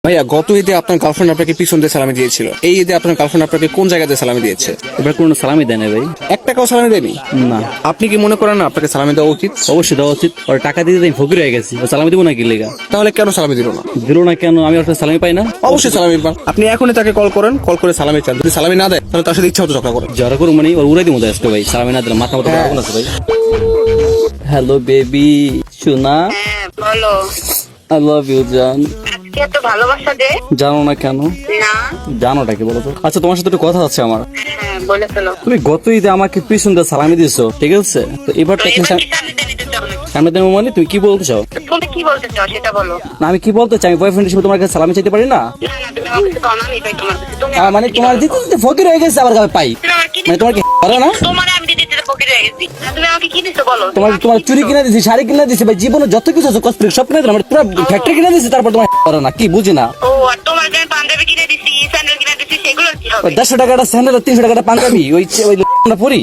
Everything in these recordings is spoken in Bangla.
ভাইয়া গত ঈদে আপনার গার্লফ্রেন্ড আপনাকে পিছন দিয়ে সালামি দিয়েছিল, এই ঈদে আপনার গার্লফ্রেন্ড আপনাকে কোন জায়গাতে সালামি দিয়েছে? এবার কোনো সালামি দেয় না ভাই। এক টাকাও সালামি দেয়নি? না, আপনি কি মনে করেন না আপনাকে সালামি দেওয়া উচিত? অবশ্যই দেওয়া উচিত। ওর টাকা দিতে আমি ফকির হয়ে গেছি, ও সালামি দিব না কি লেগা? তাহলে কেন সালামি দিল না? দিল না কেন? আমি ওর কাছে সালামি পাই না। অবশ্যই সালামি পান। আপনি এখনই তাকে কল করেন, কল করে সালামি চান। যদি সালামি না দেয় তাহলে তার সাথে ইচ্ছা মতো ঝগড়া করেন। ঝগড়া করুন মানে ওর উড়াই দিব আজকে ভাই। সালামি না দিলে মাথা মতো গরম আছে ভাই। হ্যালো বেবি, সোনা, হ্যাঁ বলো। আই লাভ ইউ জান। আজকে এত ভালোবাসা দে জানো না কেন? না। জানোটা কি বলো তো? আচ্ছা, তোমার সাথে একটু কথা আছে আমার। হ্যাঁ বলে ফেলো। তুমি গত ঈদে আমাকে পিছন দিয়ে সালামি দিয়েছো, ঠিক আছে? তো এবার তো এবার কি সামনে দিয়ে নিতে চাও নাকি? সামনে দেবো মানে তুমি কি বলতে চাও? তুমি কি বলতে চাও সেটা বলো। না, আমি কি বলতে চাই, বয়ফ্রেন্ড হিসেবে তোমার কাছে সালামি চাইতে পারি না? না না, তুমি আমার কাছে পাও না, আমি পাই তোমার কাছে। তুমি মানে তোমার দিতে দিতে ফকির হয়ে গেছে, আবার পাই তুমি আমার কি মানে তোমার কি পারো না? তোমার আমি দিতে দিতে ফকির হয়ে গেছি। আর তুমি আমাকে কি দিছো বলো? তোমার তোমার চুরি কিনে দিছি, শাড়ি কিনে দিছি ভাই, জীবনে যত কিছু আছে কসমেটিক সব কিনে দিলাম, পুরো ফ্যাক্টরি কিনে দিছি, তারপর তোমার পারো না, কি বুঝি না? ও আর তোমার যে পাঞ্জাবি কিনে দিছি, স্যান্ডেল কিনে দিছি, সেগুলো কি হবে? ওই 150 টাকাটা স্যান্ডেল, 300 টাকাটা পাঞ্জাবি, ওই পরি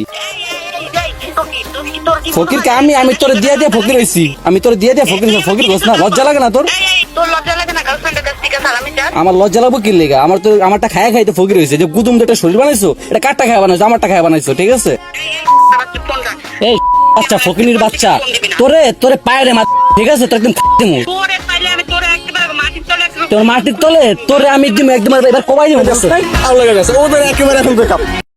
ফকিরকে আমি তোরে দিয়ে দিয়ে ফকির হইছি, আমি তোরে দিয়ে দিয়ে ফকির ফকির গোস না? লজ্জা লাগে না তোর? তোর লজ্জা লাগে না গার্লফ্রেন্ডের কাছ থেকে সালামি চাস? আমার লজ্জা লাগবো কি লেগা? আমার তো আমারটা খায়া খাইতে ফকির হয়েছে, যে গুদুম একটা শরীর বানাইছো, এটা কারটা খায়া বানাইছো? আমারটা খায়া বানাইছো, ঠিক আছে? এই বাচ্চা, ফকিনির বাচ্চা, তোরে তোরে পায়ে মা, ঠিক আছে? তোর একদম দিমু, তোরে পাইলে আমি তোরে একেবারে মাটির তলে তোর মাটির তলে তোরে আমি একদম একদম এবার কমাই দিব। ভালো লেগে গেছে ওদের একেবারে এখন ব্রেকআপ।